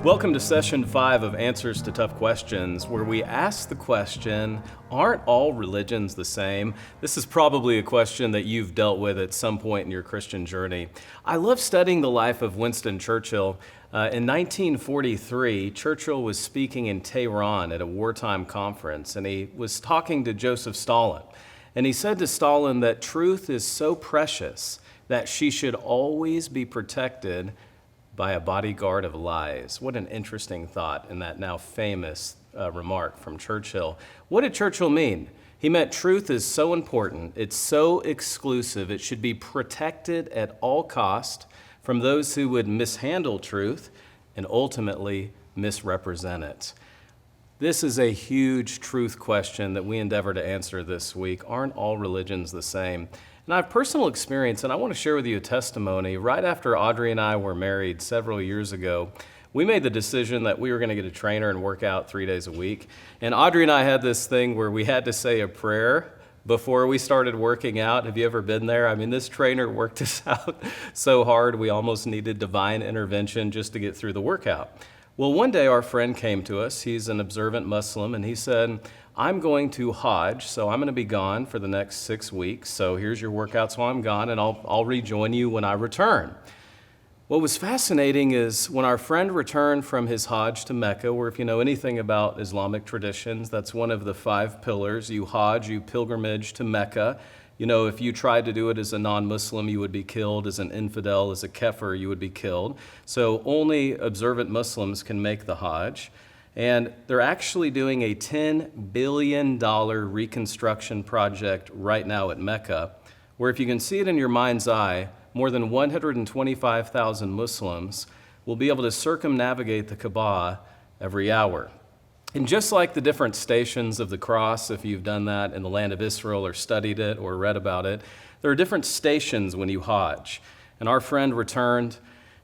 Welcome to Session 5 of Answers to Tough Questions, where we ask the question, aren't all religions the same? This is probably a question that you've dealt with at some point in your Christian journey. I love studying the life of Winston Churchill. In 1943, Churchill was speaking in Tehran at a wartime conference, and he was talking to Joseph Stalin. And he said to Stalin that truth is so precious that she should always be protected by a bodyguard of lies. What an interesting thought in that now famous remark from Churchill. What did Churchill mean? He meant truth is so important, it's so exclusive, it should be protected at all cost from those who would mishandle truth and ultimately misrepresent it. This is a huge truth question that we endeavor to answer this week. Aren't all religions the same? And I have personal experience, and I want to share with you a testimony. Right after Audrey and I were married several years ago, we made the decision that we were going to get a trainer and work out 3 days a week. And Audrey and I had this thing where we had to say a prayer before we started working out. Have you ever been there? I mean, this trainer worked us out so hard, we almost needed divine intervention just to get through the workout. Well, one day our friend came to us. He's an observant Muslim, and he said, I'm going to Hajj, so I'm going to be gone for the next 6 weeks. So here's your workouts while I'm gone, and I'll rejoin you when I return. What was fascinating is when our friend returned from his Hajj to Mecca, where if you know anything about Islamic traditions, that's one of the 5 pillars. You Hajj, you pilgrimage to Mecca. You know, if you tried to do it as a non-Muslim, you would be killed. As an infidel, as a kafir, you would be killed. So only observant Muslims can make the Hajj. And they're actually doing a $10 billion reconstruction project right now at Mecca, where if you can see it in your mind's eye, more than 125,000 Muslims will be able to circumnavigate the Kaaba every hour. And just like the different stations of the cross, if you've done that in the land of Israel or studied it or read about it, there are different stations when you Hajj. And our friend returned,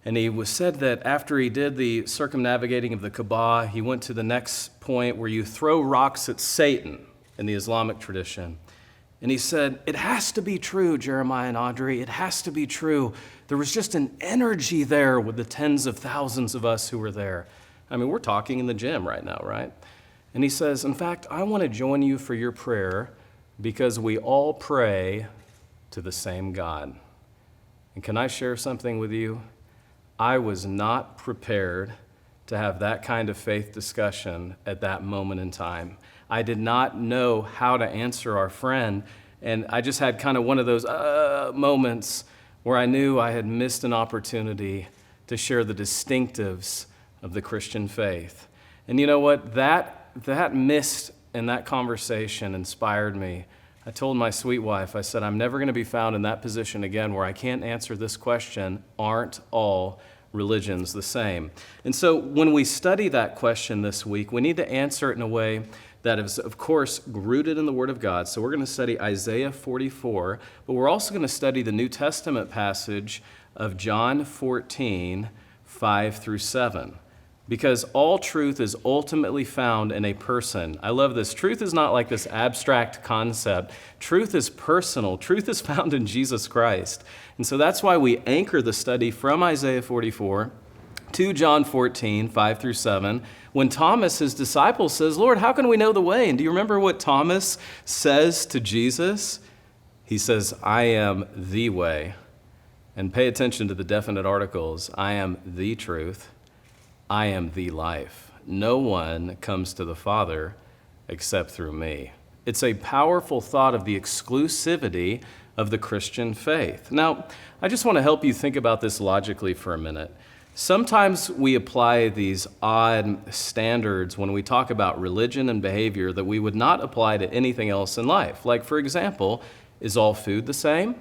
and he was said that after he did the circumnavigating of the Kaaba, he went to the next point where you throw rocks at Satan in the Islamic tradition. And he said, it has to be true, Jeremiah and Audrey, it has to be true. There was just an energy there with the tens of thousands of us who were there. I mean, we're talking in the gym right now, right? And he says, in fact, I want to join you for your prayer because we all pray to the same God. And can I share something with you? I was not prepared to have that kind of faith discussion at that moment in time. I did not know how to answer our friend, and I just had kind of one of those moments where I knew I had missed an opportunity to share the distinctives of the Christian faith. And you know what? That missed in that conversation inspired me. I told my sweet wife, I said, I'm never going to be found in that position again where I can't answer this question, aren't all religions the same? And so when we study that question this week, we need to answer it in a way that is, of course, rooted in the Word of God. So we're going to study Isaiah 44, but we're also going to study the New Testament passage of John 14, 5 through 7. Because all truth is ultimately found in a person. I love this. Truth is not like this abstract concept. Truth is personal. Truth is found in Jesus Christ. And so that's why we anchor the study from Isaiah 44 to John 14, 5 through 7, when Thomas, his disciple, says, Lord, how can we know the way? And do you remember what Thomas says to Jesus? He says, I am the way. And pay attention to the definite articles. I am the truth. I am the life. No one comes to the Father except through me. It's a powerful thought of the exclusivity of the Christian faith. Now, I just want to help you think about this logically for a minute. Sometimes we apply these odd standards when we talk about religion and behavior that we would not apply to anything else in life. Like, for example, is all food the same?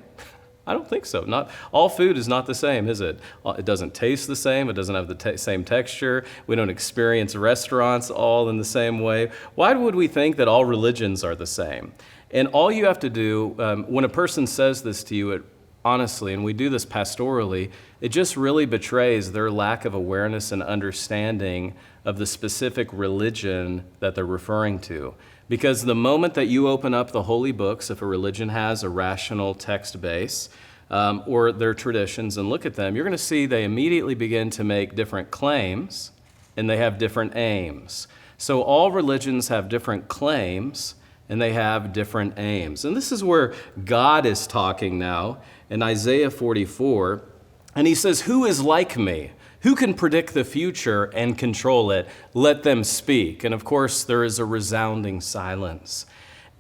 I don't think so. Not all food is not the same, is it? It doesn't taste the same. It doesn't have the same texture. We don't experience restaurants all in the same way. Why would we think that all religions are the same? And all you have to do, when a person says this to you, honestly, and we do this pastorally, it just really betrays their lack of awareness and understanding of the specific religion that they're referring to. Because the moment that you open up the holy books, if a religion has a rational text base, or their traditions, and look at them, you're going to see they immediately begin to make different claims and they have different aims. So all religions have different claims, and they have different aims. And this is where God is talking now in Isaiah 44, and he says, "Who is like me? Who can predict the future and control it? Let them speak." And of course, there is a resounding silence.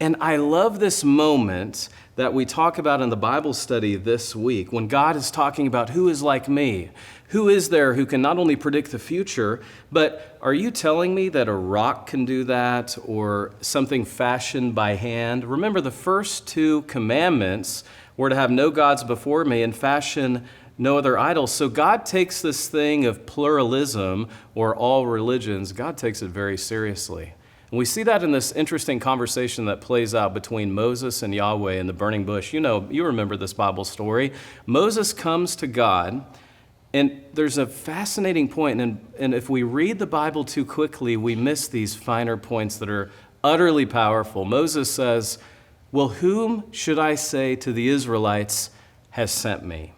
And I love this moment that we talk about in the Bible study this week when God is talking about who is like me. Who is there who can not only predict the future, but are you telling me that a rock can do that or something fashioned by hand? Remember, the first two commandments were to have no gods before me and fashion no other idols. So God takes this thing of pluralism or all religions, God takes it very seriously. And we see that in this interesting conversation that plays out between Moses and Yahweh in the burning bush. You remember this Bible story. Moses comes to God, and there's a fascinating point, and if we read the Bible too quickly, we miss these finer points that are utterly powerful. Moses says, "Well, whom should I say to the Israelites has sent me?"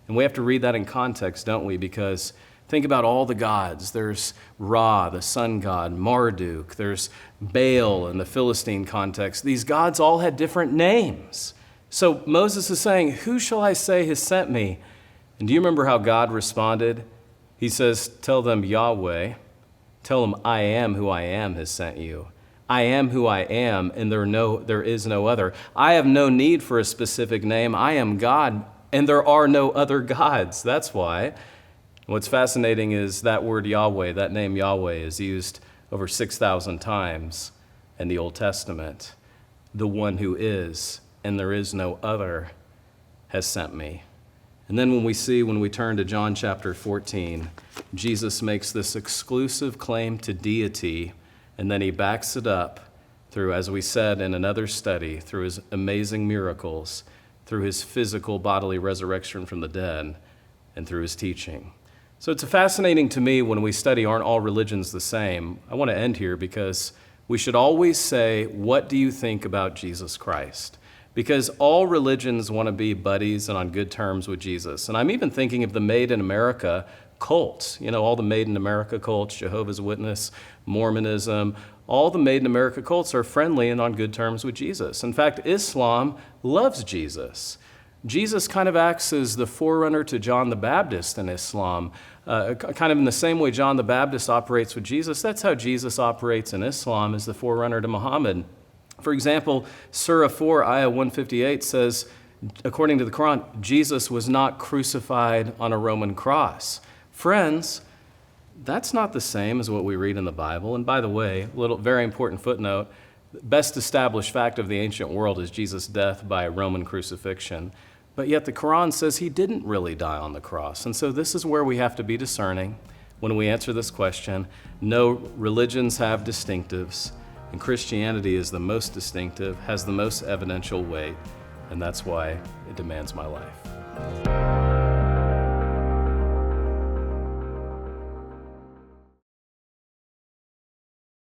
And we have to read that in context, don't we? Because think about all the gods. There's Ra, the sun god, Marduk. There's Baal in the Philistine context. These gods all had different names. So Moses is saying, "Who shall I say has sent me?" And do you remember how God responded? He says, "Tell them Yahweh. Tell them I am who I am has sent you. I am who I am, and there is no other. I have no need for a specific name. I am God, and there are no other gods." That's why. What's fascinating is that word Yahweh, that name Yahweh, is used over 6,000 times in the Old Testament. The one who is, and there is no other, has sent me. And then when we turn to John chapter 14, Jesus makes this exclusive claim to deity, and then he backs it up through, as we said in another study, through his amazing miracles, through his physical bodily resurrection from the dead, and through his teaching. So it's fascinating to me when we study aren't all religions the same. I want to end here because we should always say, what do you think about Jesus Christ? Because all religions want to be buddies and on good terms with Jesus. And I'm even thinking of the Made in America cults, all the Made in America cults, Jehovah's Witness, Mormonism, all the Made in America cults are friendly and on good terms with Jesus. In fact, Islam loves Jesus. Jesus kind of acts as the forerunner to John the Baptist in Islam. Kind of in the same way John the Baptist operates with Jesus, that's how Jesus operates in Islam as the forerunner to Muhammad. For example, Surah 4, Ayah 158 says, according to the Quran, Jesus was not crucified on a Roman cross. Friends, that's not the same as what we read in the Bible. And by the way, very important footnote, the best established fact of the ancient world is Jesus' death by Roman crucifixion. But yet the Quran says he didn't really die on the cross. And so this is where we have to be discerning when we answer this question. No, religions have distinctives, and Christianity is the most distinctive, has the most evidential weight, and that's why it demands my life.